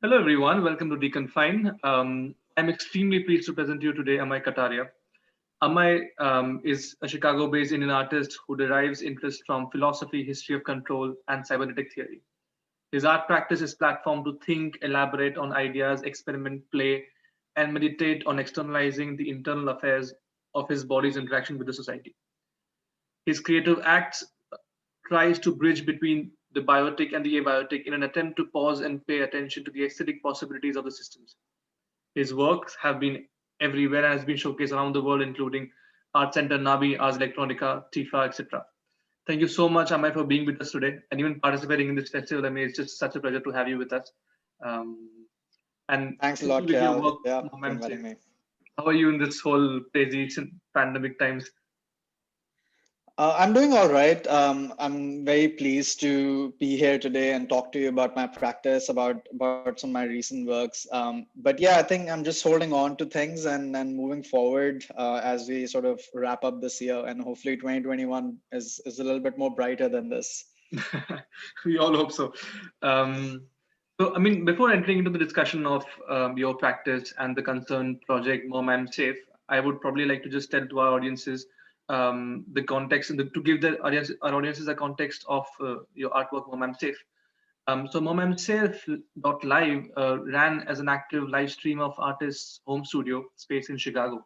Hello, everyone. Welcome to Deconfine. I'm extremely pleased to present to you today Amay Kataria. Amay is a Chicago-based Indian artist who derives interest from philosophy, history of control, and cybernetic theory. His art practice is platform to think, elaborate on ideas, experiment, play, and meditate on externalizing the internal affairs of his body's interaction with the society. His creative acts tries to bridge between the biotic and the abiotic in an attempt to pause and pay attention to the aesthetic possibilities of the systems. His works have been everywhere and has been showcased around the world, including Art Center, Nabi, Ars Electronica, TIFA, etc. Thank you so much, Amay, for being with us today and even participating in this festival. I mean, it's just such a pleasure to have you with us. Um, and Thanks a lot, with your Kyle. work, Yeah, Mom, for I'm inviting safe. me. How are you in this whole crazy pandemic times? I'm doing all right. I'm very pleased to be here today and talk to you about my practice, about some of my recent works. But yeah, I think I'm just holding on to things and moving forward as we sort of wrap up this year, and hopefully 2021 is a little bit more brighter than this. We all hope so. Um, I mean, before entering into the discussion of your practice and the concerned project, Mom, I'm Safe, I would probably like to just tell to our audiences the context and to give our audiences a context of your artwork, Mom, I'm Safe. Mom, I'm Safe Live ran as an active live stream of artists' home studio space in Chicago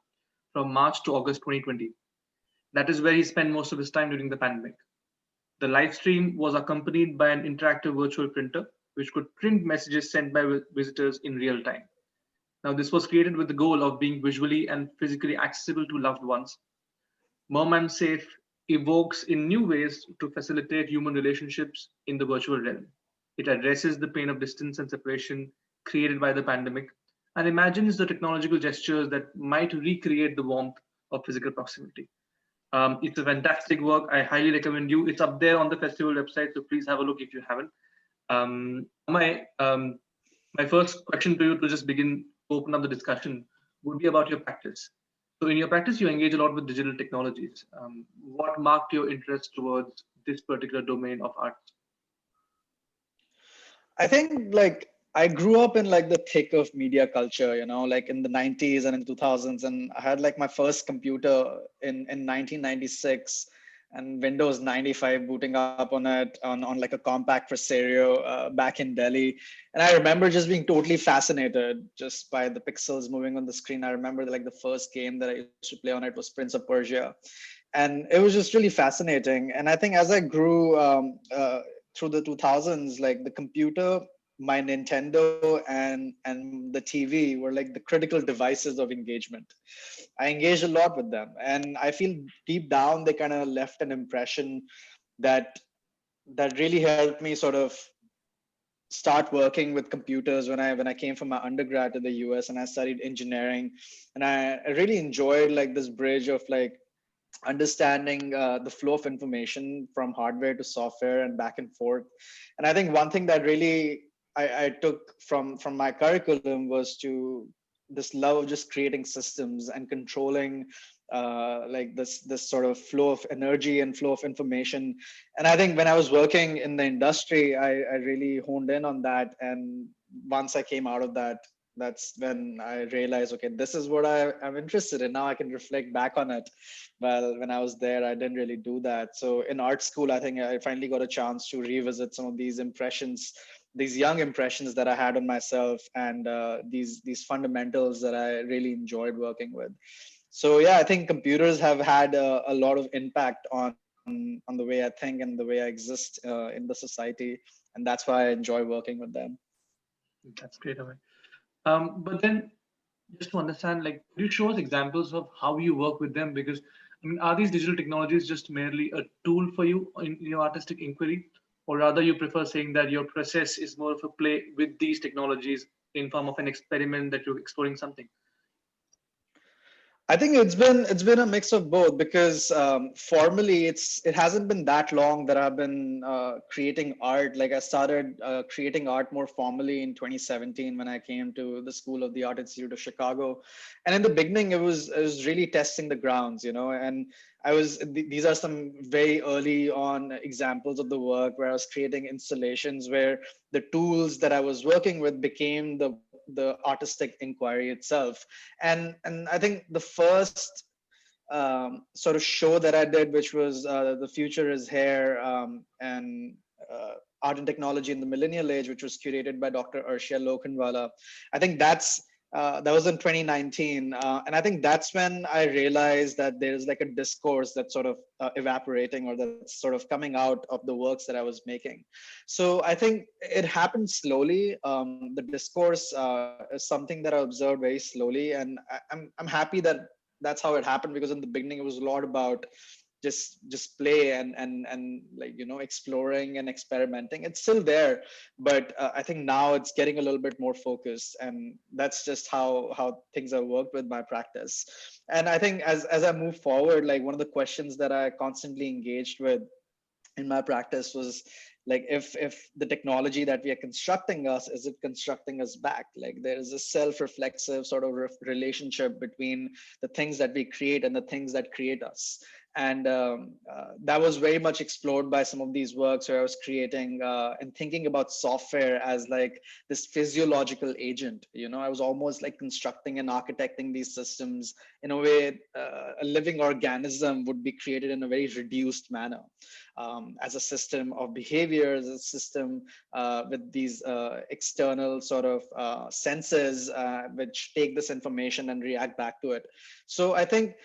from March to August 2020. That is where he spent most of his time during the pandemic. The live stream was accompanied by an interactive virtual printer, which could print messages sent by visitors in real time. Now, this was created with the goal of being visually and physically accessible to loved ones. Mom I'm Safe evokes in new ways to facilitate human relationships in the virtual realm. It addresses the pain of distance and separation created by the pandemic and imagines the technological gestures that might recreate the warmth of physical proximity. It's a fantastic work. I highly recommend you. It's up there on the festival website, so please have a look if you haven't. My first question to you to just begin to open up the discussion would be about your practice. So, in your practice, you engage a lot with digital technologies. What marked your interest towards this particular domain of art? I think like I grew up in like the thick of media culture, like in the 90s and in 2000s. And I had like my first computer in 1996 and Windows 95 booting up on it on like a compact for stereo back in Delhi. And I remember just being totally fascinated just by the pixels moving on the screen. I remember like the first game that I used to play on it was Prince of Persia. And it was just really fascinating. And I think as I grew through the 2000s, like the computer, my Nintendo, and the TV were like the critical devices of engagement. I engaged a lot with them, and I feel deep down they kind of left an impression that really helped me sort of start working with computers when I came from my undergrad to the US and I studied engineering, and I really enjoyed like this bridge of like understanding the flow of information from hardware to software and back and forth. And I think one thing that really I took from my curriculum was to this love of just creating systems and controlling like this sort of flow of energy and flow of information. And I think when I was working in the industry, I really honed in on that. And once I came out of that, that's when I realized, okay, this is what I'm interested in. Now I can reflect back on it. Well, when I was there, I didn't really do that. So in art school, I think I finally got a chance to revisit some of these impressions, these young impressions that I had on myself, and these fundamentals that I really enjoyed working with. So yeah, I think computers have had a lot of impact on the way I think and the way I exist in the society, and that's why I enjoy working with them. That's great, Amay. But then, just to understand, like, could you show us examples of how you work with them? Because, I mean, are these digital technologies just merely a tool for you in your artistic inquiry, or rather, you prefer saying that your process is more of a play with these technologies in form of an experiment that you're exploring something? I think it's been a mix of both because formally it hasn't been that long that I've been creating art. Like I started creating art more formally in 2017 when I came to the School of the Art Institute of Chicago, and in the beginning it was really testing the grounds, and these are some very early on examples of the work where I was creating installations where the tools that I was working with became the artistic inquiry itself. And I think the first sort of show that I did, which was The Future is Here, and Art and Technology in the Millennial Age, which was curated by Dr. Arshia Lokhandwala. I think that was in 2019. And I think that's when I realized that there's like a discourse that's sort of evaporating, or that's sort of coming out of the works that I was making. So I think it happened slowly. The discourse is something that I observed very slowly. And I'm happy that that's how it happened, because in the beginning it was a lot about just play and like exploring and experimenting. It's still there, but I think now it's getting a little bit more focused, and that's just how things have worked with my practice. And I think as I move forward, like one of the questions that I constantly engaged with in my practice was like, if the technology that we are constructing us, is it constructing us back? Like there is a self-reflexive sort of relationship between the things that we create and the things that create us. And that was very much explored by some of these works where I was creating and thinking about software as like this physiological agent. I was almost like constructing and architecting these systems in a way a living organism would be created in a very reduced manner, as a system of behaviors, a system with these external sort of senses which take this information and react back to it. So I think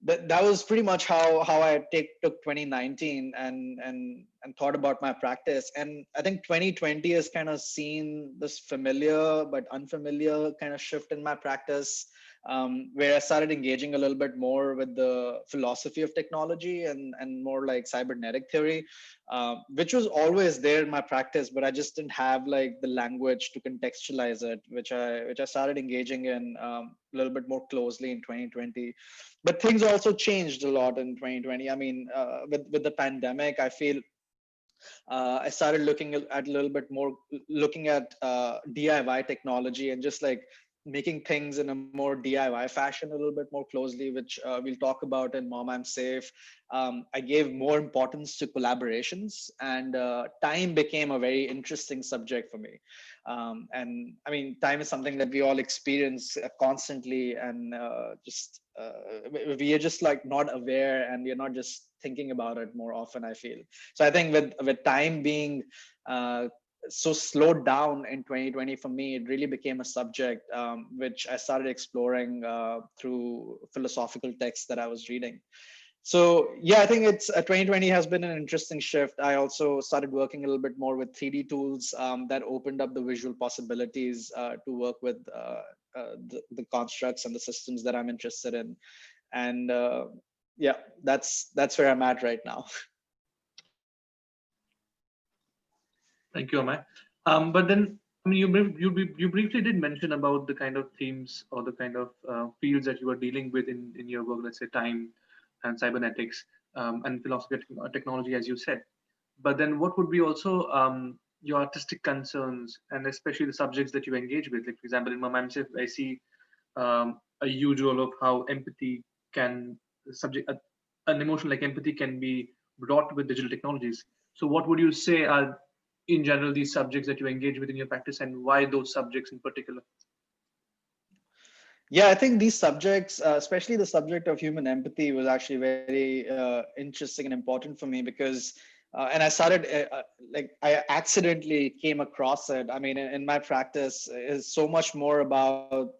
that was pretty much how I took 2019 and thought about my practice. And I think 2020 has kind of seen this familiar but unfamiliar kind of shift in my practice, where I started engaging a little bit more with the philosophy of technology and more like cybernetic theory, which was always there in my practice, but I just didn't have like the language to contextualize it, which I started engaging in a little bit more closely in 2020. But things also changed a lot in 2020. I mean, with the pandemic, I feel I started looking at a little bit more, looking at DIY technology and just like making things in a more DIY fashion a little bit more closely, which we'll talk about in Mom I'm Safe. I gave more importance to collaborations, and time became a very interesting subject for me. And I mean, time is something that we all experience constantly, and we are just like not aware, and we are not just thinking about it more often, I feel. So I think with time being so slowed down in 2020 for me, it really became a subject which I started exploring through philosophical texts that I was reading. So yeah, I think it's 2020 has been an interesting shift. I also started working a little bit more with 3D tools that opened up the visual possibilities to work with the constructs and the systems that I'm interested in. And yeah, that's where I'm at right now. Thank you, Amay. But then, I mean, you briefly did mention about the kind of themes or the kind of fields that you are dealing with in your work, let's say time and cybernetics and philosophy of technology, as you said. But then, what would be also your artistic concerns, and especially the subjects that you engage with? Like, for example, in Mamamsif, I see a huge role of how empathy can subject an emotion like empathy can be brought with digital technologies. So, what would you say are in general these subjects that you engage with in your practice, and why those subjects in particular? Yeah, I think these subjects, especially the subject of human empathy, was actually very interesting and important for me because, and I started like I accidentally came across it. I mean, in my practice, is so much more about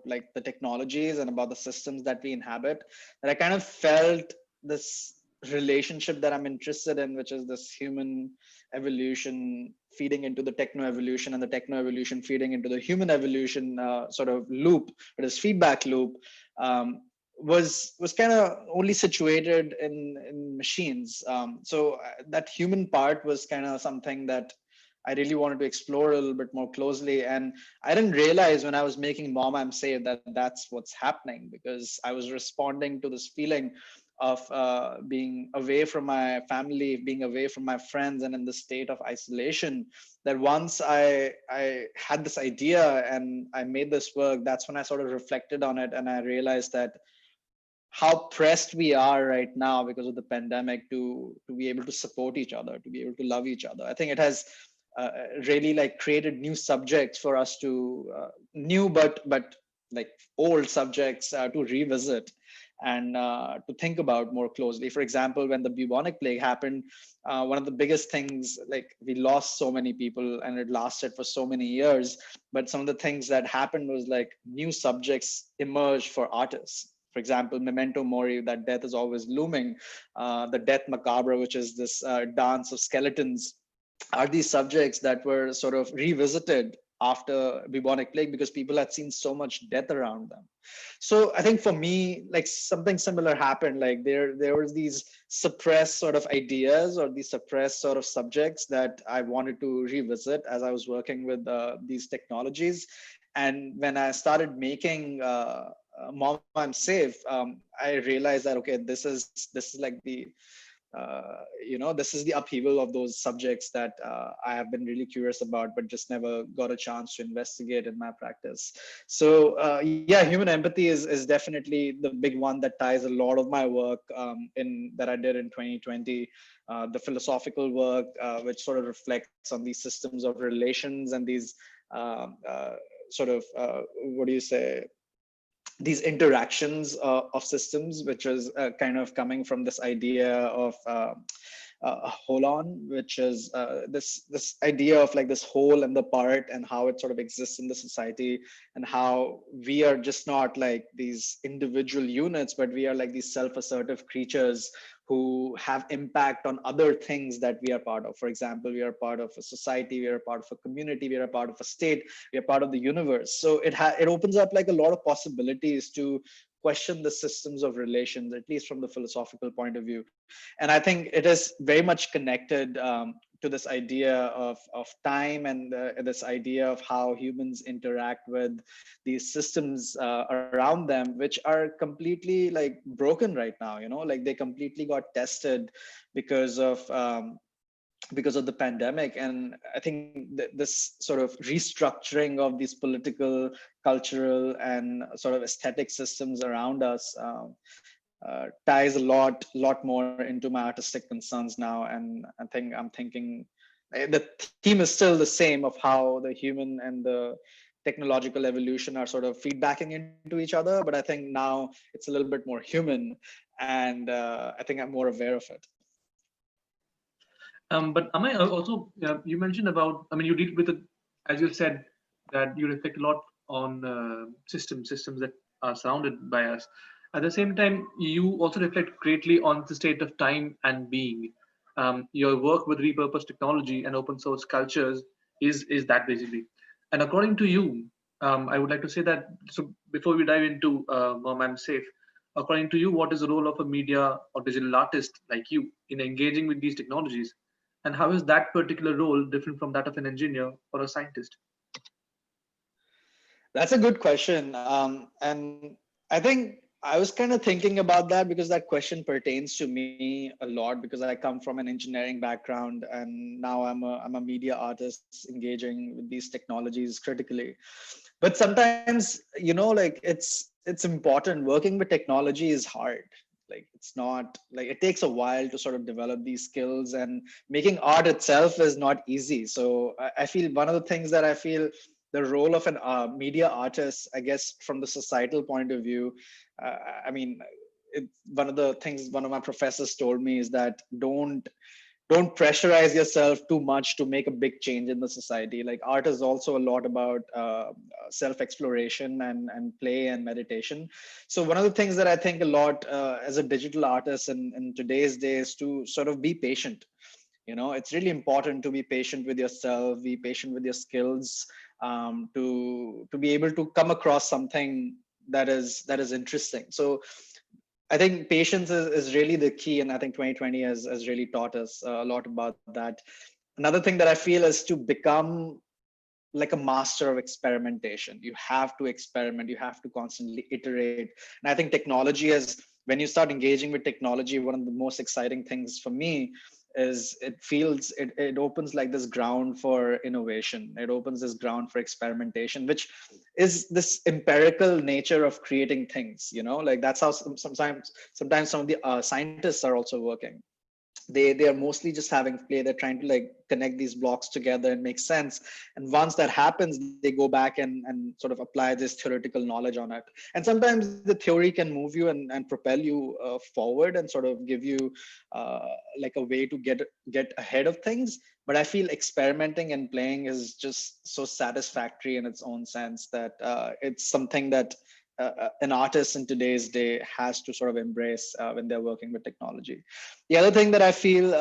like the technologies and about the systems that we inhabit, that I kind of felt this relationship that I'm interested in, which is this human evolution feeding into the techno evolution, and the techno evolution feeding into the human evolution sort of loop, or this feedback loop, was kind of only situated in machines. So that human part was kind of something that I really wanted to explore a little bit more closely. And I didn't realize when I was making Mom I'm Safe that that's what's happening, because I was responding to this feeling of being away from my family, being away from my friends, and in the state of isolation. That once I had this idea and I made this work, that's when I sort of reflected on it, and I realized that how pressed we are right now because of the pandemic to be able to support each other, to be able to love each other. I think it has really like created new subjects for us to new but like old subjects to revisit and to think about more closely. For example, when the bubonic plague happened, one of the biggest things, like we lost so many people and it lasted for so many years. But some of the things that happened was like new subjects emerged for artists. For example, Memento Mori, that death is always looming. The Death Macabre, which is this dance of skeletons, are these subjects that were sort of revisited after bubonic plague because people had seen so much death around them. So I think for me, like something similar happened. Like there was these suppressed sort of ideas or these suppressed sort of subjects that I wanted to revisit as I was working with these technologies. And when I started making Mom I'm Safe, I realized that okay, this is like the this is the upheaval of those subjects that I have been really curious about, but just never got a chance to investigate in my practice. So yeah, human empathy is definitely the big one that ties a lot of my work in that I did in 2020. The philosophical work, which sort of reflects on these systems of relations and these sort of what do you say? These interactions of systems, which is kind of coming from this idea of holon, which is this idea of like this whole and the part and how it sort of exists in the society, and how we are just not like these individual units, but we are like these self-assertive creatures who have impact on other things that we are part of. For example, we are part of a society, we are part of a community, we are part of a state, we are part of the universe. So it opens up like a lot of possibilities to question the systems of relations, at least from the philosophical point of view. And I think it is very much connected to this idea of time and this idea of how humans interact with these systems around them, which are completely like broken right now. Like they completely got tested because of the pandemic. And I think that this sort of restructuring of these political, cultural, and sort of aesthetic systems around us ties a lot more into my artistic concerns now. And I'm thinking the theme is still the same of how the human and the technological evolution are sort of feedbacking into each other, but I think now it's a little bit more human, and I think I'm more aware of it. But Amay, also you mentioned about, I mean, you did with it, as you said, that you reflect a lot on systems that are surrounded by us. At the same time, you also reflect greatly on the state of time and being. Your work with repurposed technology and open source cultures is that basically. And according to you, I would like to say that. So before we dive into Mom I'm Safe, according to you, what is the role of a media or digital artist like you in engaging with these technologies? And how is that particular role different from that of an engineer or a scientist? That's a good question. And I think I was kind of thinking about that because that question pertains to me a lot, because I come from an engineering background and now I'm a media artist engaging with these technologies critically. But sometimes, like it's important. Working with technology is hard. Like it's not like it takes a while to sort of develop these skills, and making art itself is not easy. So I feel one of the things that I feel the role of an media artist, I guess, from the societal point of view, I mean, one of the things one of my professors told me is that don't pressurize yourself too much to make a big change in the society. Like art is also a lot about self exploration and play and meditation. So one of the things that I think a lot as a digital artist in today's days, to sort of be patient. It's really important to be patient with yourself, be patient with your skills, to be able to come across something that is interesting. So I think patience is really the key, and I think 2020 has really taught us a lot about that. Another thing that I feel is to become like a master of experimentation. You have to experiment, you have to constantly iterate. And I think technology has, when you start engaging with technology, one of the most exciting things for me is it opens like this ground for innovation. It opens this ground for experimentation, which is this empirical nature of creating things, like that's how sometimes some of the scientists are also working. They are mostly just having play. They're trying to like connect these blocks together and make sense. And once that happens, they go back and sort of apply this theoretical knowledge on it. And sometimes the theory can move you and propel you forward and sort of give you uh, like a way to get ahead of things. But I feel experimenting and playing is just so satisfactory in its own sense that it's something that an artist in today's day has to sort of embrace when they're working with technology. The other thing that I feel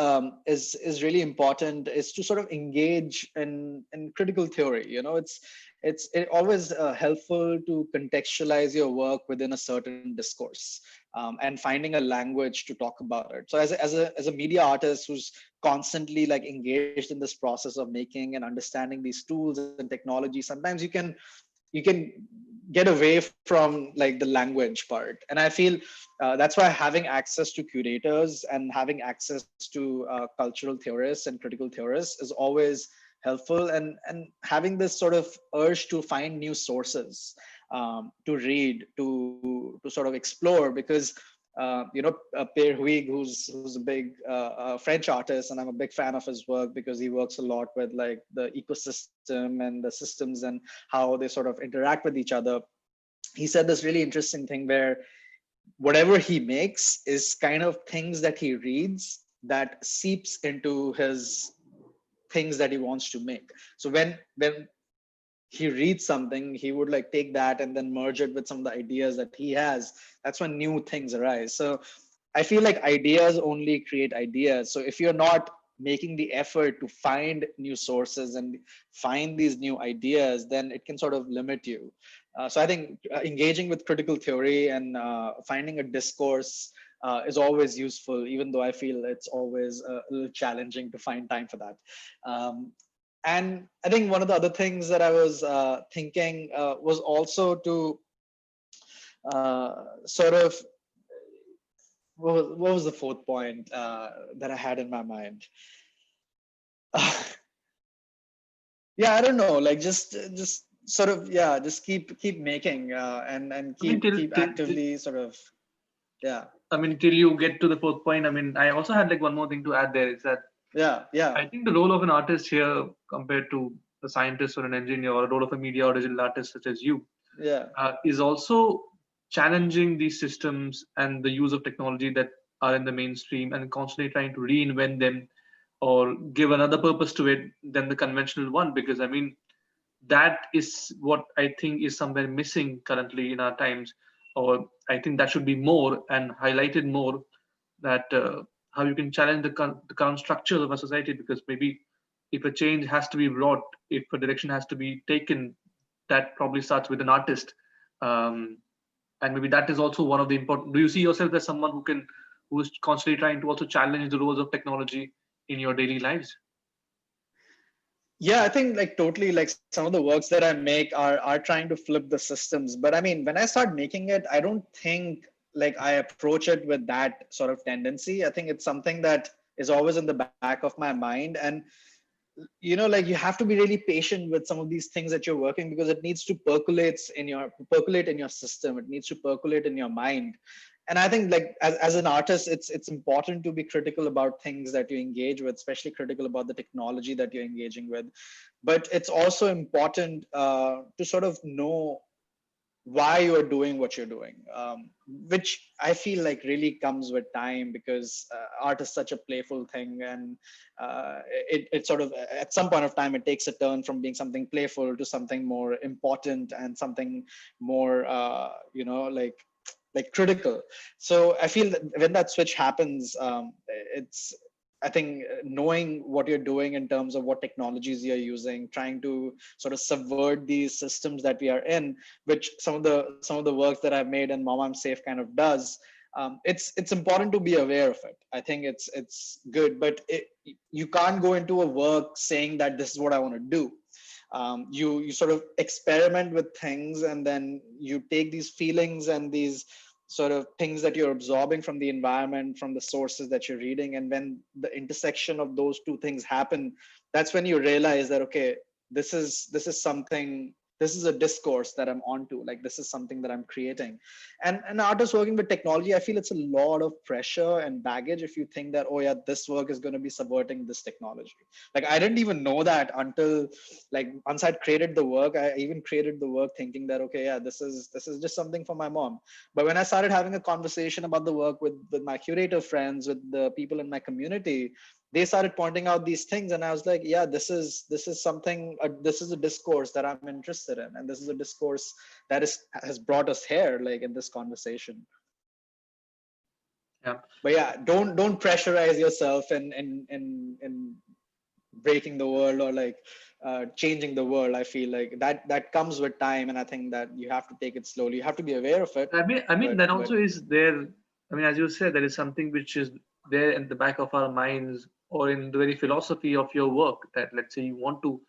is really important is to sort of engage in critical theory. It's always helpful to contextualize your work within a certain discourse, and finding a language to talk about it. So as a media artist who's constantly like engaged in this process of making and understanding these tools and technology, sometimes you can get away from like the language part. And I feel that's why having access to curators and having access to cultural theorists and critical theorists is always helpful. And having this sort of urge to find new sources, to read, to sort of explore. Because Pierre Huyghe, who's a big French artist, and I'm a big fan of his work because he works a lot with like the ecosystem and the systems and how they sort of interact with each other. He said this really interesting thing where whatever he makes is kind of things that he reads that seeps into his things that he wants to make. So when he reads something, he would like take that and then merge it with some of the ideas that he has. That's when new things arise. So I feel like ideas only create ideas. So if you're not making the effort to find new sources and find these new ideas, then it can sort of limit you. So I think engaging with critical theory and finding a discourse is always useful, even though I feel it's always a little challenging to find time for that. Um, and I think one of the other things that I was thinking was also to sort of what was the fourth point that I had in my mind? Yeah, I don't know. Like just sort of just keep making and I mean, keep actively sort of yeah till you get to the fourth point. I mean, I also had like one more thing to add there is that yeah I think the role of an artist here compared to a scientist or an engineer or a role of a media or digital artist such as you yeah is also challenging these systems and the use of technology that are in the mainstream and constantly trying to reinvent them or give another purpose to it than the conventional one. Because I mean, that is what I think is somewhere missing currently in our times, or I think that should be more and highlighted more. That how you can challenge the current structure of a society, because maybe if a change has to be brought, if a direction has to be taken, that probably starts with an artist, um, and maybe that is also one of the important. Do you see yourself as someone who is constantly trying to also challenge the roles of technology in your daily lives? yeah I think like totally, like some of the works that I make are trying to flip the systems. But I mean, when I start making it, I don't think like I approach it with that sort of tendency. I think it's something that is always in the back of my mind. And like you have to be really patient with some of these things that you're working, because it needs to percolate in your system. It needs to percolate in your mind. And I think like as an artist, it's important to be critical about things that you engage with, especially critical about the technology that you're engaging with. But it's also important to sort of know why you're doing what you're doing, which I feel like really comes with time, because art is such a playful thing. And it sort of, at some point of time, it takes a turn from being something playful to something more important and something more, like critical. So I feel that when that switch happens, it's I think knowing what you're doing in terms of what technologies you're using, trying to sort of subvert these systems that we are in, which some of the works that I've made and Mom I'm Safe kind of does. It's important to be aware of it. I think it's good, but you can't go into a work saying that this is what I want to do. You sort of experiment with things, and then you take these feelings and these sort of things that you're absorbing from the environment, from the sources that you're reading, and when the intersection of those two things happen, that's when you realize that, okay, this is something, this is a discourse that I'm onto, like this is something that I'm creating. And an artist working with technology, I feel it's a lot of pressure and baggage if you think that, oh yeah, this work is going to be subverting this technology. Like I didn't even know that until, like, once I'd created the work, I even created the work thinking that, okay, yeah, this is just something for my mom. But when I started having a conversation about the work with my curator friends, with the people in my community, they started pointing out these things, and I was like, yeah, this is something, this is a discourse that I'm interested in, and this is a discourse that has brought us here, like in this conversation. Yeah. But yeah, don't pressurize yourself in breaking the world, or like changing the world. I feel like that comes with time, and I think that you have to take it slowly. You have to be aware of it. I mean, that But also is there. I mean, as you said, there is something which is there in the back of our minds, or in the very philosophy of your work, that let's say you want to.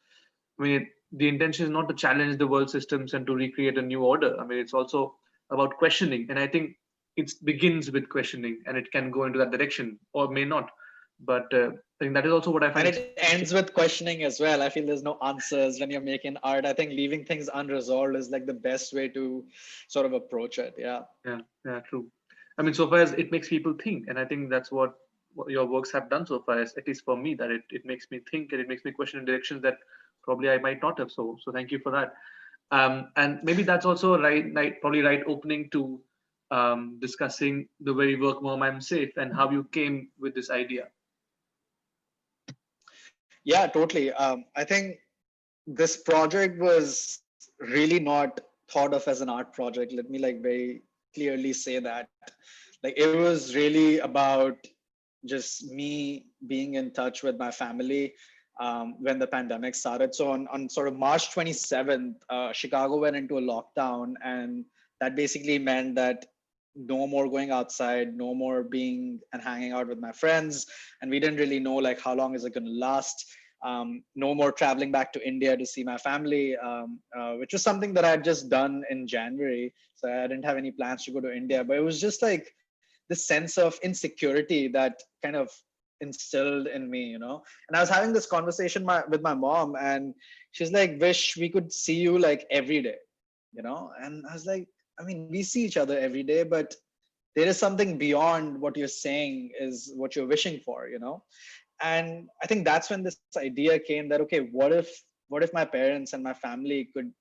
I mean, the intention is not to challenge the world systems and to recreate a new order. I mean, it's also about questioning, and I think it begins with questioning, and it can go into that direction or may not. But I think that is also what I and find. it ends with questioning as well. I feel there's no answers when you're making art. I think leaving things unresolved is like the best way to sort of approach it. Yeah. Yeah, yeah, true. I mean, so far as it makes people think, and I think that's what your works have done so far, as at least for me, that it makes me think, and it makes me question in directions that probably I might not have. So thank you for that. And maybe that's also probably right opening to discussing the very work Mom I'm Safe and how you came with this idea. Yeah, totally. I think this project was really not thought of as an art project. Let me like very clearly say that. Like it was really about just me being in touch with my family when the pandemic started. So on sort of March 27th, Chicago went into a lockdown, and that basically meant that no more going outside, no more being and hanging out with my friends, and we didn't really know like how long is it going to last. No more traveling back to India to see my family, which was something that I had just done in January. So I didn't have any plans to go to India, but it was just like this sense of insecurity that kind of instilled in me, you know. And I was having this conversation with my mom, and she's like, "Wish we could see you like every day," you know. And I was like, I mean, we see each other every day, but there is something beyond what you're saying is what you're wishing for, you know. And I think that's when this idea came that, okay, what if my parents and my family could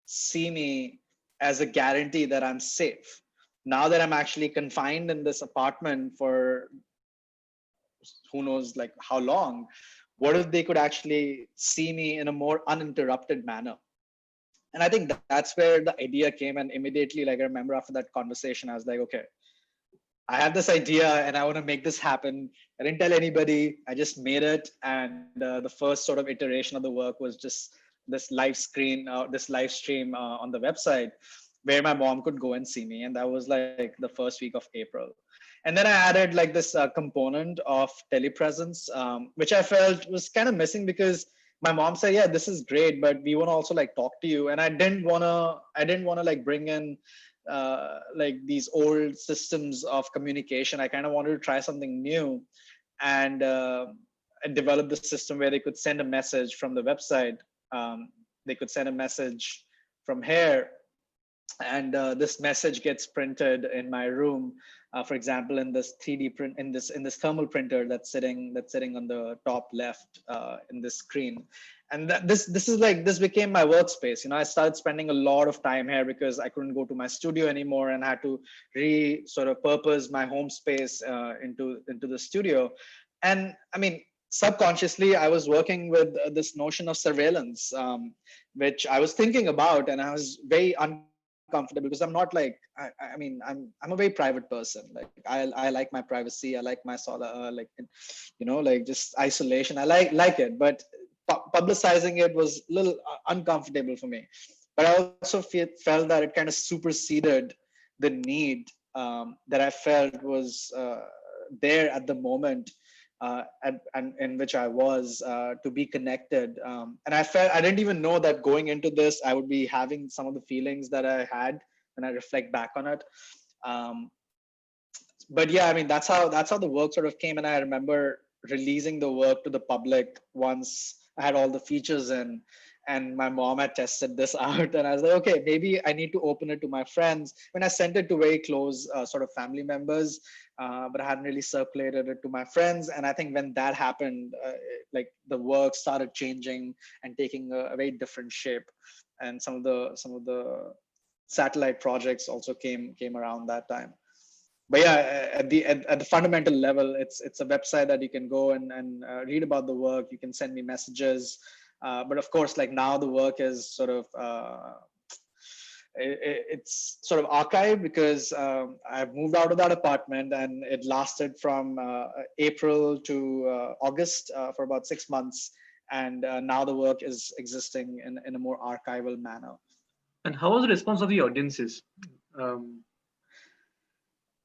see me as a guarantee that I'm safe now that I'm actually confined in this apartment for who knows like how long. What if they could actually see me in a more uninterrupted manner? And I think that's where the idea came. And immediately, like I remember after that conversation, I was like, okay, I have this idea and I want to make this happen. I didn't tell anybody. I just made it. And the first sort of iteration of the work was just this live stream on the website where my mom could go and see me. And that was like the first week of April. And then I added like this component of telepresence, which I felt was kind of missing because my mom said, yeah, this is great, but we want to also like talk to you. And I didn't want to like bring in like these old systems of communication. I kind of wanted to try something new, and I developed the system where they could send a message from the website. They could send a message from here, and this message gets printed in my room. For example, in this 3D print, in this thermal printer that's sitting on the top left in this screen. And this became my workspace. You know, I started spending a lot of time here because I couldn't go to my studio anymore, and I had to sort of purpose my home space into the studio. And I mean, subconsciously, I was working with this notion of surveillance, which I was thinking about, and I was very uncomfortable because I'm not like I mean I'm a very private person. Like I like my privacy. I like my solo like just isolation. I like it, but publicizing it was a little uncomfortable for me. But I also felt that it kind of superseded the need that I felt was there at the moment, and in which I was, to be connected. And I felt I didn't even know that going into this, I would be having some of the feelings that I had when I reflect back on it. Um, but yeah, I mean, that's how the work sort of came. And I remember releasing the work to the public once I had all the features in, and my mom had tested this out, and I was like, okay, maybe I need to open it to my friends. When I sent it to very close sort of family members, but I hadn't really circulated it to my friends. And I think when that happened, like the work started changing and taking a very different shape, and some of the satellite projects also came around that time. But yeah, at the fundamental level, it's a website that you can go and read about the work. You can send me messages, but of course, like now the work is sort of it's sort of archived, because I've moved out of that apartment, and it lasted from April to August, for about 6 months, and now the work is existing in a more archival manner. And how was the response of the audiences? Um,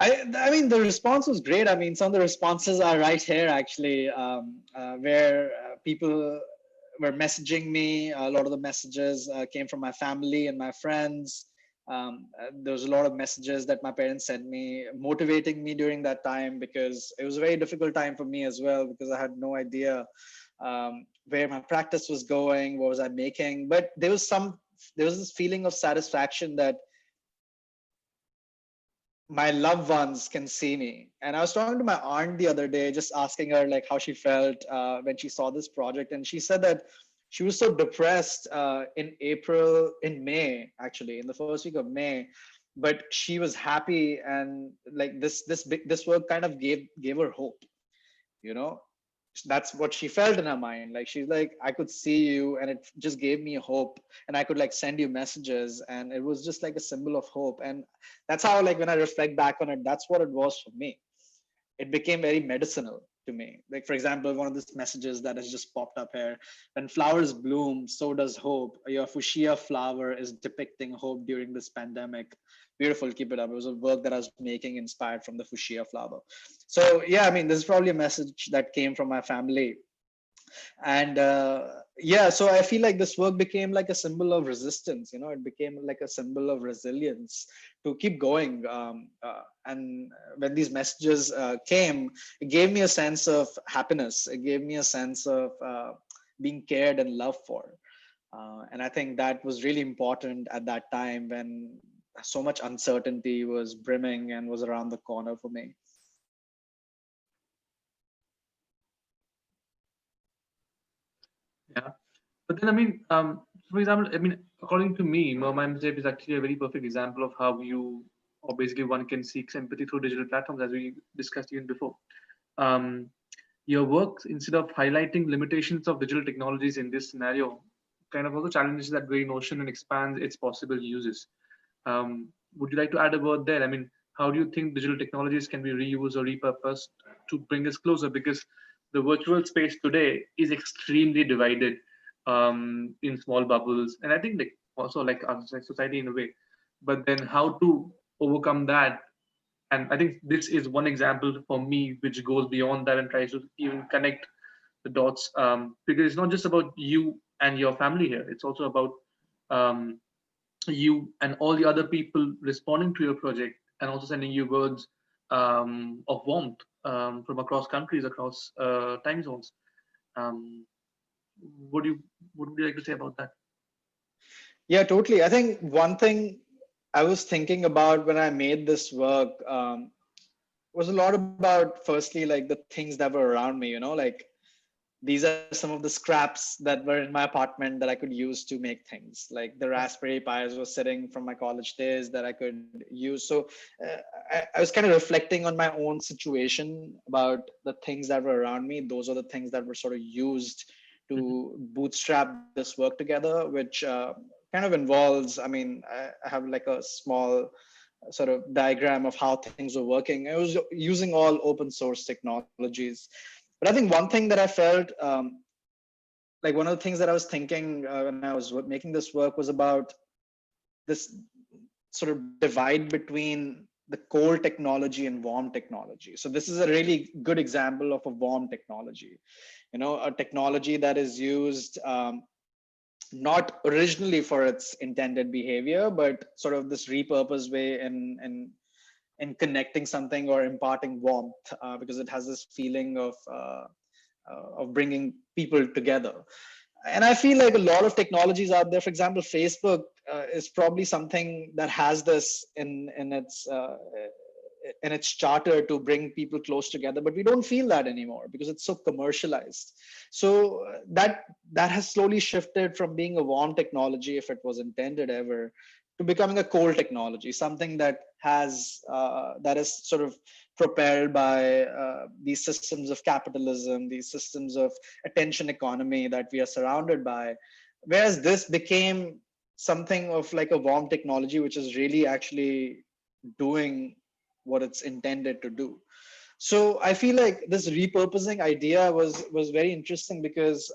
I mean, the response was great. I mean, some of the responses are right here, actually, where people were messaging me. A lot of the messages came from my family and my friends. There was a lot of messages that my parents sent me, motivating me during that time, because it was a very difficult time for me as well, because I had no idea where my practice was going, what was I making. But there was this feeling of satisfaction that my loved ones can see me. And I was talking to my aunt the other day, just asking her like how she felt when she saw this project, and she said that she was so depressed in May, actually, in the first week of May, but she was happy, and like this work kind of gave her hope, you know. That's what she felt in her mind. Like she's like, I could see you, and it just gave me hope, and I could like send you messages, and it was just like a symbol of hope. And that's how, like, when I reflect back on it, that's what it was for me. It became very medicinal to me. Like, for example, one of these messages that has just popped up here: when flowers bloom, so does hope. Your fuchsia flower is depicting hope during this pandemic. Beautiful, keep it up. It was a work that I was making inspired from the fuchsia flower. So yeah, I mean, this is probably a message that came from my family. And yeah, so I feel like this work became like a symbol of resistance. It became like a symbol of resilience to keep going. And when these messages came, it gave me a sense of happiness. It gave me a sense of being cared and loved for. And I think that was really important at that time, when so much uncertainty was brimming and was around the corner for me. yeah. But then, I mean, for example, I mean, according to me, Merman's Tape is actually a very perfect example of how you, or basically one can seek sympathy through digital platforms, as we discussed even before. Um, your work, instead of highlighting limitations of digital technologies in this scenario, kind of also challenges that very notion and expands its possible uses. Would you like to add a word there? I mean, how do you think digital technologies can be reused or repurposed to bring us closer? Because the virtual space today is extremely divided in small bubbles, and I think like also like our society in a way. But then, how to overcome that? And I think this is one example for me which goes beyond that and tries to even connect the dots, because it's not just about you and your family here. It's also about um, you and all the other people responding to your project, and also sending you words of warmth from across countries, across time zones. Um, what do you what would you like to say about that? Yeah, totally. I think one thing I was thinking about when I made this work was a lot about, firstly, like the things that were around me, like these are some of the scraps that were in my apartment that I could use to make things. Like the Raspberry Pis were sitting from my college days that I could use. So I was kind of reflecting on my own situation about the things that were around me. Those are the things that were sort of used to bootstrap this work together, which kind of involves, I mean, I have like a small sort of diagram of how things were working. I was using all open source technologies. But I think one thing that I felt, like one of the things that I was thinking when I was making this work was about this sort of divide between the cold technology and warm technology. So this is a really good example of a warm technology, a technology that is used not originally for its intended behavior, but sort of this repurposed way in connecting something or imparting warmth, because it has this feeling of bringing people together. And I feel like a lot of technologies out there, for example, Facebook is probably something that has this in its charter to bring people close together, but we don't feel that anymore because it's so commercialized. So that has slowly shifted from being a warm technology, if it was intended ever, to becoming a cold technology, something that is sort of propelled by these systems of capitalism, these systems of attention economy that we are surrounded by. Whereas this became something of like a warm technology, which is really actually doing what it's intended to do. So I feel like this repurposing idea was very interesting, because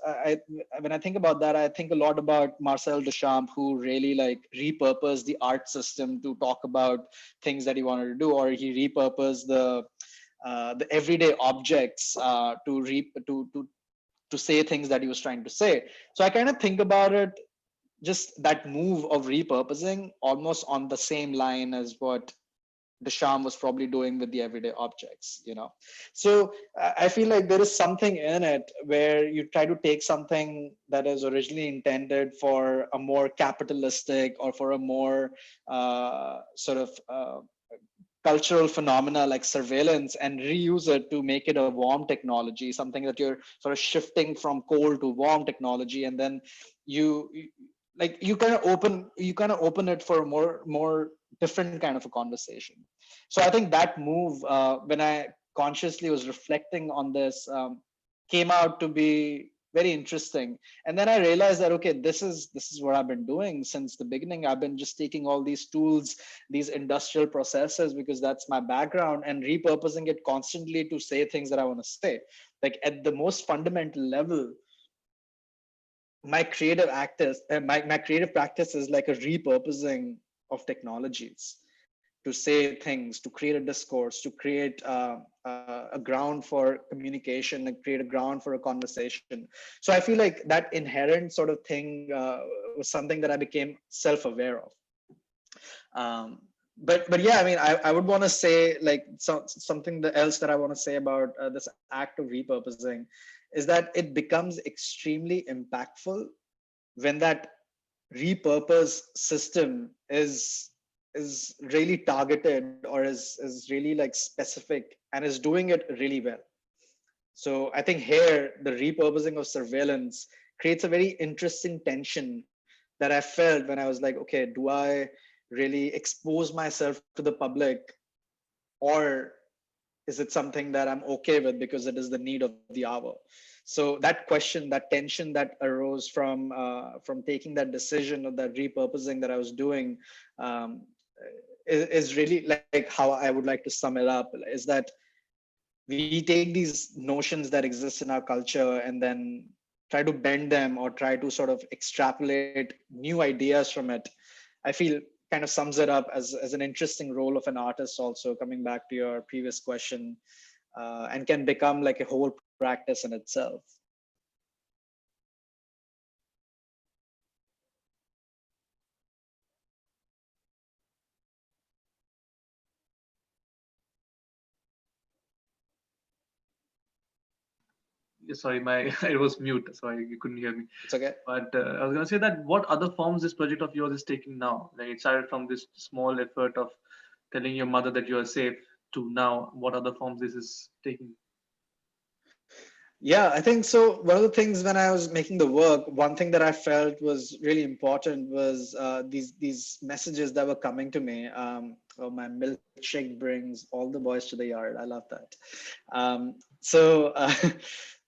when I think about that, I think a lot about Marcel Duchamp, who really like repurposed the art system to talk about things that he wanted to do, or he repurposed the everyday objects to say things that he was trying to say. So I kind of think about it, just that move of repurposing, almost on the same line as what Duchamp was probably doing with the everyday objects. So I feel like there is something in it where you try to take something that is originally intended for a more capitalistic or for a more sort of cultural phenomena like surveillance, and reuse it to make it a warm technology, something that you're sort of shifting from cold to warm technology. And then you kind of open it for a more different kind of a conversation. So I think that move, when I consciously was reflecting on this, came out to be very interesting. And then I realized that, okay, this is what I've been doing since the beginning. I've been just taking all these tools, these industrial processes, because that's my background, and repurposing it constantly to say things that I want to say. Like at the most fundamental level, my creative practice is like a repurposing of technologies to say things, to create a discourse, to create a ground for communication, and create a ground for a conversation. So I feel like that inherent sort of thing was something that I became self-aware of. But yeah, I mean, I would want to say like something else that I want to say about this act of repurposing is that it becomes extremely impactful when that repurpose system is really targeted, or is really like specific, and is doing it really well. So I think here the repurposing of surveillance creates a very interesting tension that I felt when I was like, okay, do I really expose myself to the public, or is it something that I'm okay with because it is the need of the hour? So that question, that tension that arose from taking that decision of that repurposing that I was doing, is really like how I would like to sum it up, is that we take these notions that exist in our culture and then try to bend them, or try to sort of extrapolate new ideas from it. I feel kind of sums it up as an interesting role of an artist, also coming back to your previous question, and can become like a whole practice in itself. Sorry, my it was mute. Sorry, you couldn't hear me. It's okay. But I was gonna say that what other forms this project of yours is taking now? Like it started from this small effort of telling your mother that you are safe to now, what other forms this is taking? Yeah, I think so. One of the things when I was making the work, one thing that I felt was really important was these messages that were coming to me. Oh, my milkshake brings all the boys to the yard. I love that. So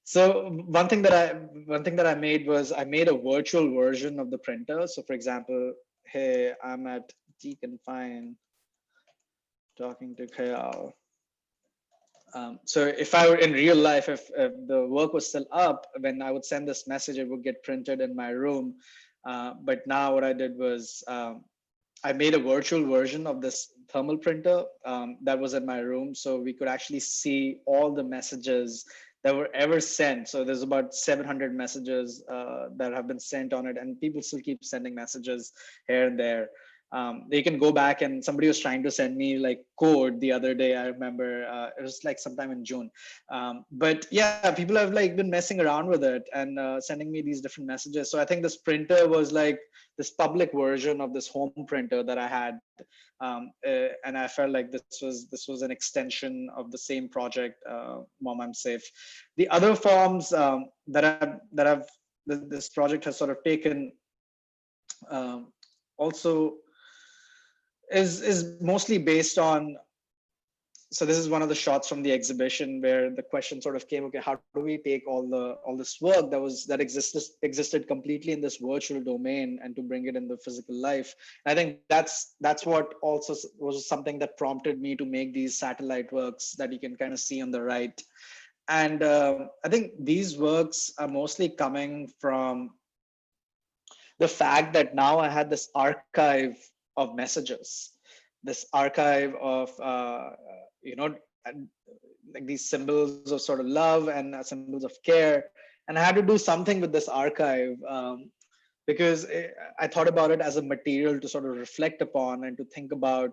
so one thing that I made was I made a virtual version of the printer. So for example, hey, I'm at Deconfine talking to Kayal. So if I were in real life, if the work was still up, when I would send this message, it would get printed in my room. But now what I did was I made a virtual version of this thermal printer that was in my room, so we could actually see all the messages that were ever sent. So there's about 700 messages that have been sent on it, and people still keep sending messages here and there. They can go back, and somebody was trying to send me like code the other day. I remember it was like sometime in June. But yeah, people have like been messing around with it and sending me these different messages. So I think this printer was like this public version of this home printer that I had, and I felt like this was an extension of the same project, Mom I'm Safe. The other forms that I've this project has sort of taken also is mostly based on. So this is one of the shots from the exhibition where the question sort of came, okay, how do we take all this work that existed completely in this virtual domain and to bring it in the physical life. And I think that's what also was something that prompted me to make these satellite works that you can kind of see on the right. And I think these works are mostly coming from the fact that now I had this archive of messages, this archive of you know like these symbols of sort of love and symbols of care, and I had to do something with this archive, because I thought about it as a material to sort of reflect upon and to think about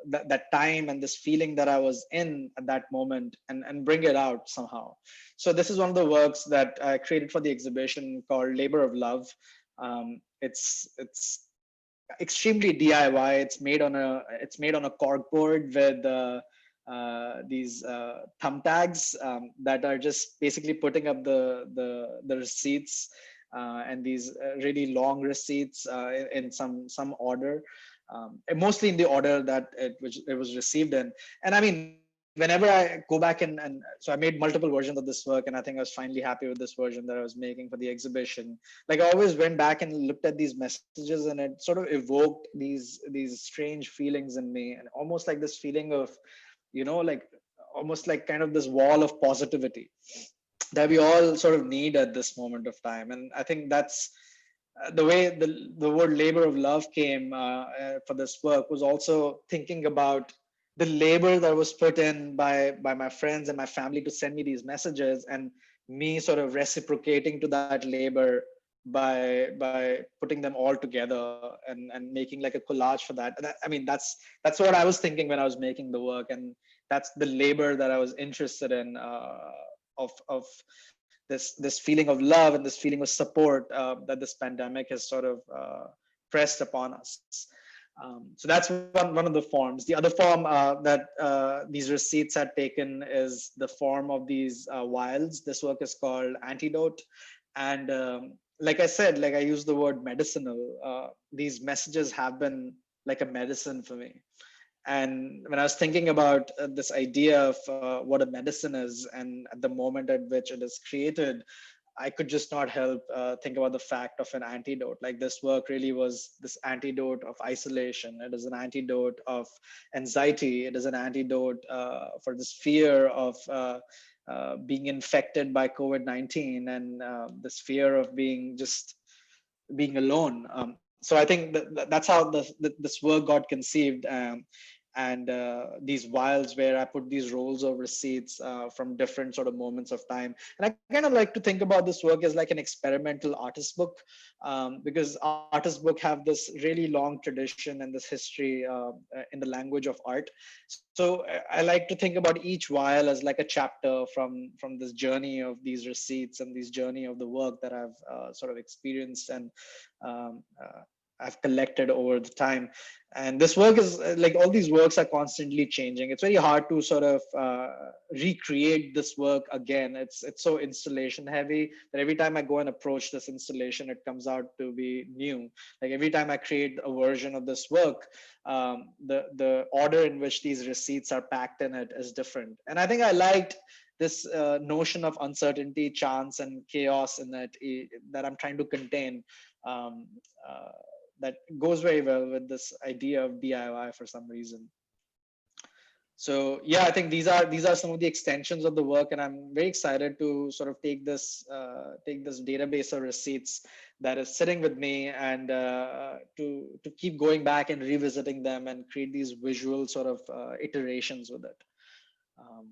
that time and this feeling that I was in at that moment, and bring it out somehow. So this is one of the works that I created for the exhibition called Labor of Love. It's extremely DIY. It's made on a cork board with these thumbtacks that are just basically putting up the receipts, and these really long receipts in some order, and mostly in the order that it was received in. And I mean, whenever I go back and so I made multiple versions of this work, and I think I was finally happy with this version that I was making for the exhibition. Like, I always went back and looked at these messages, and it sort of evoked these strange feelings in me, and almost like this feeling of, like almost like kind of this wall of positivity that we all sort of need at this moment of time. And I think that's the way the word labor of love came for this work, was also thinking about the labor that was put in by my friends and my family to send me these messages, and me sort of reciprocating to that labor by putting them all together and making like a collage for that. I mean, that's what I was thinking when I was making the work, and that's the labor that I was interested in, of this feeling of love and this feeling of support that this pandemic has sort of pressed upon us. So that's one of the forms. The other form that these receipts had taken is the form of these vials. This work is called Antidote. And like I said, like I use the word medicinal. These messages have been like a medicine for me. And when I was thinking about this idea of what a medicine is, and at the moment at which it is created, I could just not help think about the fact of an antidote. Like, this work really was this antidote of isolation. It is an antidote of anxiety. It is an antidote for this fear of being infected by COVID-19, and this fear of being alone. So I think that's how this work got conceived. And these vials where I put these rolls of receipts from different sort of moments of time. And I kind of like to think about this work as like an experimental artist book, because artist book have this really long tradition and this history in the language of art. So I like to think about each vial as like a chapter from this journey of these receipts and this journey of the work that I've sort of experienced and um, I've collected over the time. And this work is like, all these works are constantly changing. It's very hard to sort of recreate this work again. It's so installation heavy that every time I go and approach this installation, it comes out to be new. Like, every time I create a version of this work, the order in which these receipts are packed in it is different. And I think I liked this notion of uncertainty, chance, and chaos in that I'm trying to contain. Um, uh, that goes very well with this idea of DIY for some reason. So yeah, I think these are some of the extensions of the work, and I'm very excited to sort of take this database of receipts that is sitting with me, and to keep going back and revisiting them and create these visual sort of iterations with it. Um,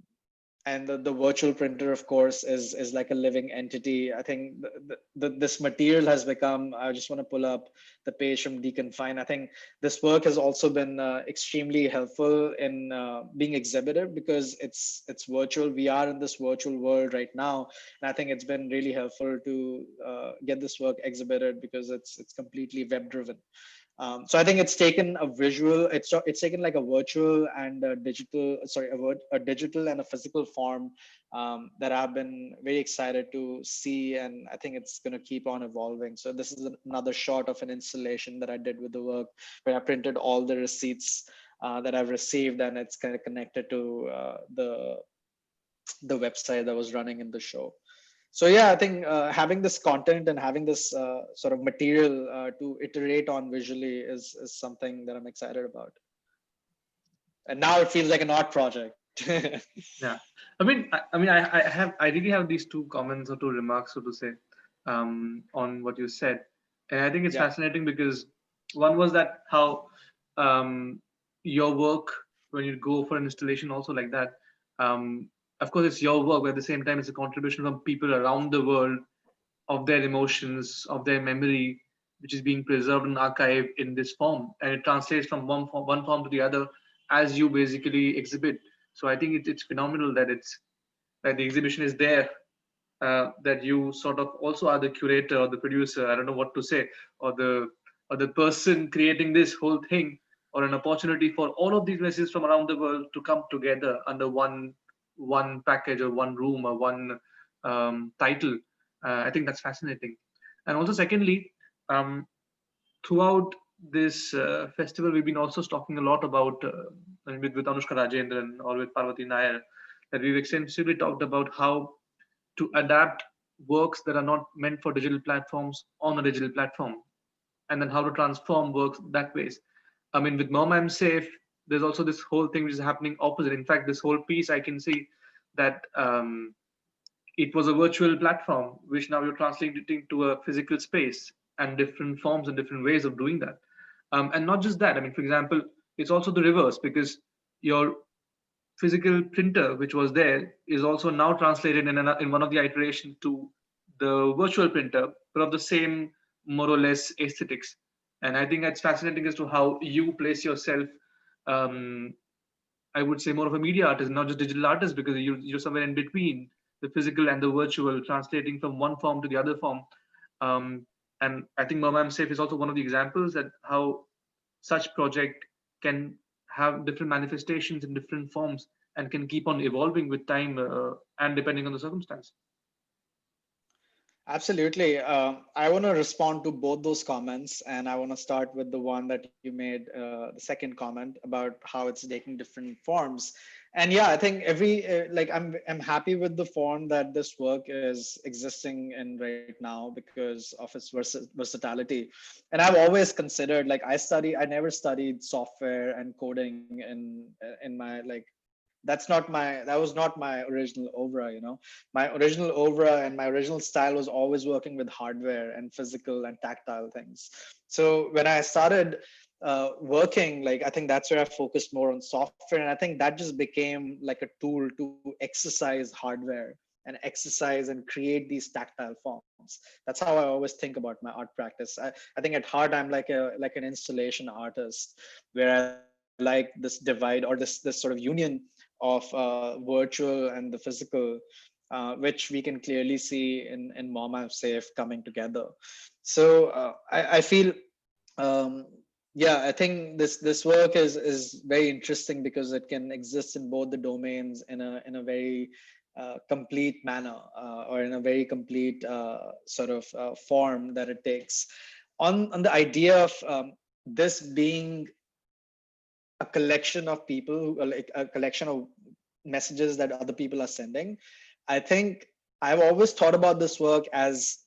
and the virtual printer, of course, is like a living entity. I think this material has become, I just want to pull up the page from Deconfine. I think this work has also been extremely helpful in being exhibited, because it's virtual. We are in this virtual world right now, and I think it's been really helpful to get this work exhibited, because it's completely web driven. So I think it's taken a visual, it's taken like a virtual and a digital, sorry, a digital and a physical form, that I've been very excited to see, and I think it's going to keep on evolving. So this is another shot of an installation that I did with the work, where I printed all the receipts that I've received, and it's kind of connected to the website that was running in the show. So yeah, I think having this content and having this sort of material to iterate on visually is something that I'm excited about. And now it feels like an art project. Yeah, I really have these two comments or two remarks, so to say, on what you said, and I think it's Yeah, fascinating because one was that how um, your work, when you go for an installation, also like that. Um, of course, it's your work, but at the same time, it's a contribution from people around the world, of their emotions, of their memory, which is being preserved and archived in this form, and it translates from one form to the other as you basically exhibit. So I think it's phenomenal that the exhibition is there, that you sort of also are the curator or the producer. I don't know what to say, or the person creating this whole thing, or an opportunity for all of these messages from around the world to come together under one package or one room or one title. I think that's fascinating. And also, secondly, um, throughout this festival, we've been also talking a lot about with Anushka Rajendran or with Parvati Nair, that we've extensively talked about how to adapt works that are not meant for digital platforms on a digital platform, and then how to transform works that ways. I mean, with Mom I'm Safe, there's also this whole thing which is happening opposite. In fact, this whole piece, I can see that it was a virtual platform, which now you're translating to a physical space, and different forms and different ways of doing that. And not just that, I mean, for example, it's also the reverse, because your physical printer, which was there, is also now translated in one of the iterations to the virtual printer, but of the same more or less aesthetics. And I think that's fascinating as to how you place yourself. Um, I would say more of a media artist, not just digital artist, because you're somewhere in between the physical and the virtual, translating from one form to the other form. Um, and I think Mama I'm Safe is also one of the examples that how such project can have different manifestations in different forms and can keep on evolving with time, and depending on the circumstance. absolutely. I want to respond to both those comments, and I want to start with the one that you made, the second comment about how it's taking different forms. And yeah, I think I'm happy with the form that this work is existing in right now, because of its versatility. And I've always considered, like, I never studied software and coding in my, like, that was not my original ovra, my original ovra and my original style was always working with hardware and physical and tactile things. So when I started working, like, I think that's where I focused more on software, and I think that just became like a tool to exercise hardware and exercise and create these tactile forms. That's how I always think about my art practice. I think at heart I'm like an installation artist, where I like this divide, or this sort of union of virtual and the physical, which we can clearly see in Mom I'm Safe coming together. So I feel, um, yeah, I think this work is very interesting, because it can exist in both the domains in a very complete manner, or in a very complete sort of form that it takes. On the idea of this being a collection of people, like a collection of messages that other people are sending, I think I've always thought about this work as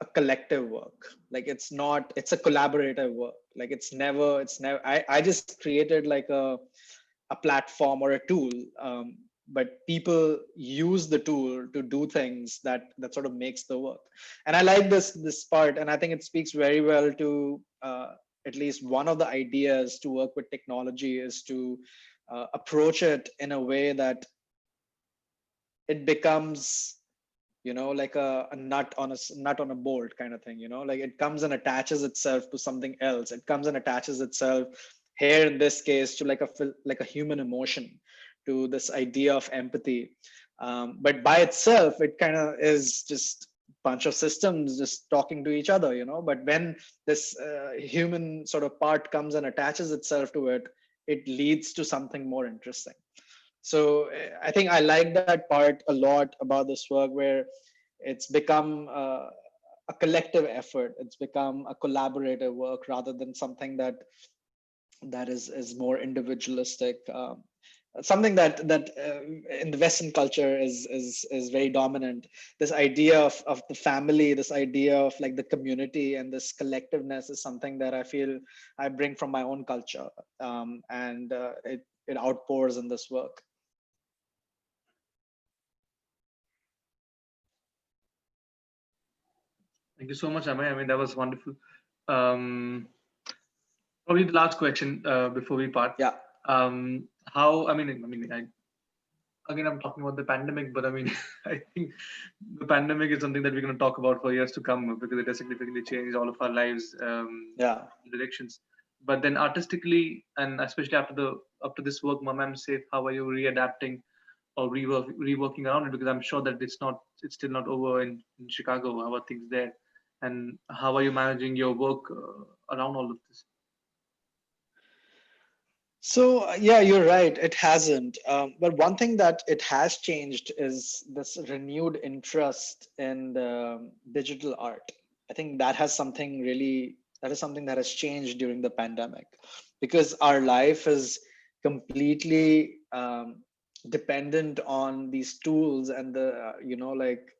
a collective work. Like, it's a collaborative work. Like, it's never I just created like a a platform or a tool, but people use the tool to do things that sort of makes the work. And I like this part, and I think it speaks very well to at least one of the ideas to work with technology is to approach it in a way that it becomes, like a nut on a bolt kind of thing. Like it comes and attaches itself to something else. It comes and attaches itself here in this case to like a human emotion, to this idea of empathy. But by itself it kind of is just bunch of systems just talking to each other. But when this human sort of part comes and attaches itself to it, it leads to something more interesting. So I think I like that part a lot about this work, where it's become a collective effort. It's become a collaborative work rather than something that is more individualistic. Something that in the Western culture is very dominant. This idea of the family, this idea of like the community and this collectiveness is something that I feel I bring from my own culture, and it outpours in this work. Thank you so much, Amay. I mean, that was wonderful. Um, Probably the last question before we part. Yeah. How? Again, I'm talking about the pandemic, but I mean, I think the pandemic is something that we're going to talk about for years to come because it has significantly changed all of our lives, Yeah. directions. But then artistically, and especially after this work, Mom Safe, how are you readapting or reworking around it? Because I'm sure that it's still not over in Chicago. How are things there, and how are you managing your work around all of this? So yeah, you're right. It hasn't. But one thing that it has changed is this renewed interest in digital art. I think that is something that has changed during the pandemic, because our life is completely dependent on these tools and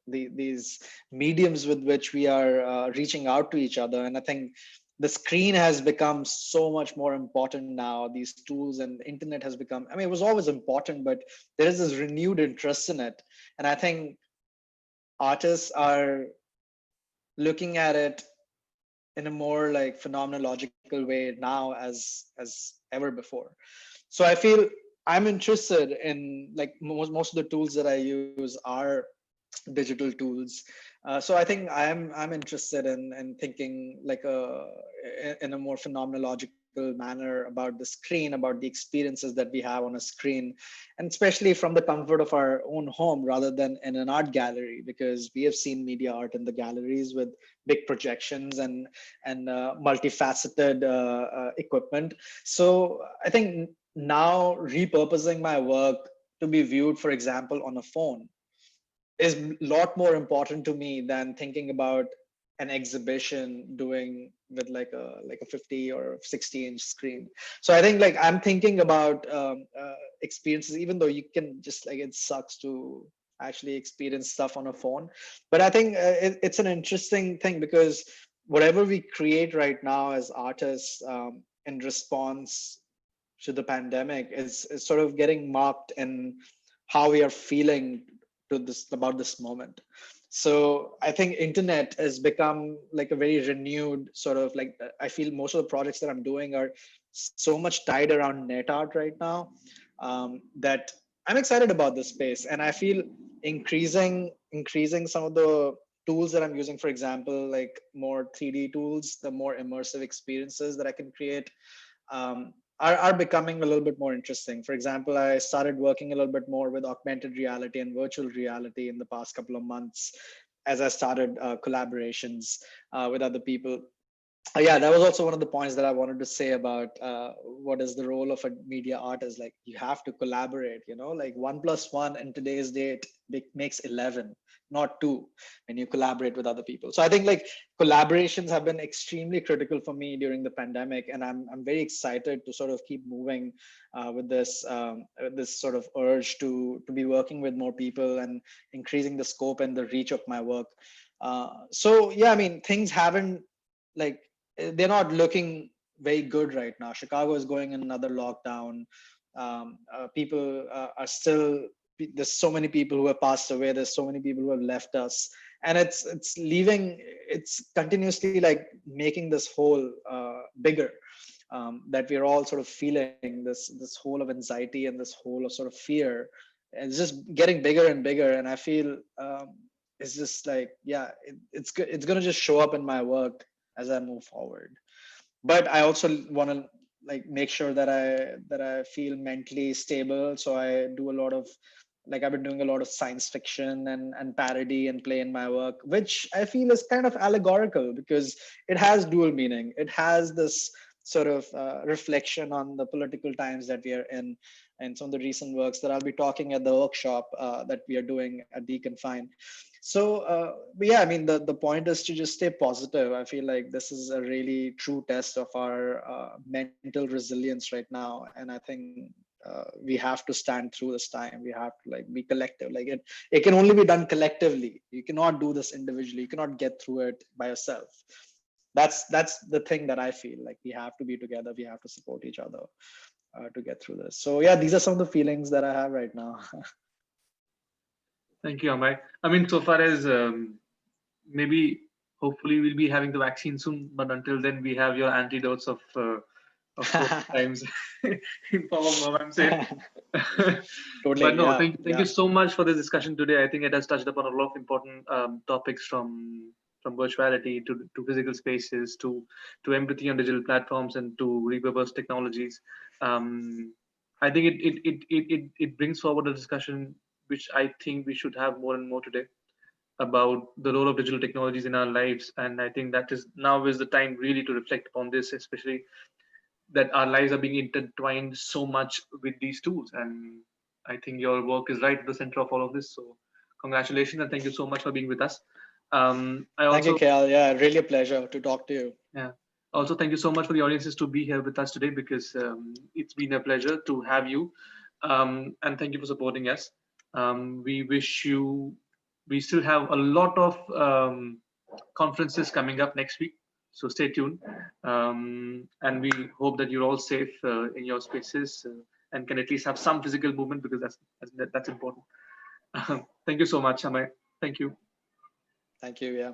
these mediums with which we are reaching out to each other. And I think the screen has become so much more important now. These tools and the internet has become, I mean, it was always important, but there is this renewed interest in it. And I think artists are looking at it in a more like phenomenological way now as ever before. So I feel I'm interested in, like, most of the tools that I use are digital tools. So I think I'm interested in thinking like in a more phenomenological manner about the screen, about the experiences that we have on a screen, and especially from the comfort of our own home rather than in an art gallery, because we have seen media art in the galleries with big projections and multifaceted equipment. So I think now repurposing my work to be viewed, for example, on a phone is a lot more important to me than thinking about an exhibition doing with like a 50 or 60-inch screen. So I think like I'm thinking about experiences, even though you can just like, it sucks to actually experience stuff on a phone. But I think it's an interesting thing, because whatever we create right now as artists, in response to the pandemic is sort of getting marked in how we are feeling to this about this moment. So I think internet has become like a very renewed sort of like, I feel most of the projects that I'm doing are so much tied around net art right now, that I'm excited about this space. And I feel increasing some of the tools that I'm using, for example, like more 3D tools, the more immersive experiences that I can create, are becoming a little bit more interesting. For example, I started working a little bit more with augmented reality and virtual reality in the past couple of months as I started collaborations with other people. Yeah, that was also one of the points that I wanted to say about what is the role of a media artist. Like, you have to collaborate, like 1+1 in today's date makes 11, not 2, when you collaborate with other people. So I think like collaborations have been extremely critical for me during the pandemic, and I'm very excited to sort of keep moving with this sort of urge to be working with more people and increasing the scope and the reach of my work. So yeah, I mean, things haven't, like, they're not looking very good right now. Chicago is going in another lockdown. People are still, there's so many people who have passed away. There's so many people who have left us, and it's leaving. It's continuously like making this hole bigger. That we're all sort of feeling this hole of anxiety and this hole of sort of fear. And it's just getting bigger and bigger. And I feel it's just like, yeah, it's going to just show up in my work as I move forward. But I also want to like make sure that I feel mentally stable. So I do a lot of, like, I've been doing a lot of science fiction and parody and play in my work, which I feel is kind of allegorical because it has dual meaning. It has this sort of reflection on the political times that we are in, and some of the recent works that I'll be talking at the workshop that we are doing at Deconfine. So, but yeah, I mean, the point is to just stay positive. I feel like this is a really true test of our mental resilience right now, and I think we have to stand through this time. We have to like be collective. Like it can only be done collectively. You cannot do this individually. You cannot get through it by yourself. That's the thing that I feel like we have to be together. We have to support each other to get through this. So yeah, these are some of the feelings that I have right now. Thank you, Amay. I mean, so far as maybe, hopefully, we'll be having the vaccine soon, but until then, we have your antidotes of COVID times in form of mom, I'm safe. Totally. But no, Yeah. thank you so much for this discussion today. I think it has touched upon a lot of important topics from virtuality to physical spaces to empathy on digital platforms and to repurposed technologies. I think it brings forward a discussion which I think we should have more and more today about the role of digital technologies in our lives. And I think that is now is the time really to reflect upon this, especially that our lives are being intertwined so much with these tools. And I think your work is right at the center of all of this. So congratulations and thank you so much for being with us. I Thank you, also, Kel. Yeah, really a pleasure to talk to you. yeah, also thank you so much for the audiences to be here with us today because it's been a pleasure to have you. And thank you for supporting us. We wish you, we still have a lot of conferences coming up next week. So stay tuned. And we hope that you're all safe in your spaces and can at least have some physical movement because that's important. Thank you so much, Amay. Thank you. Thank you. Yeah.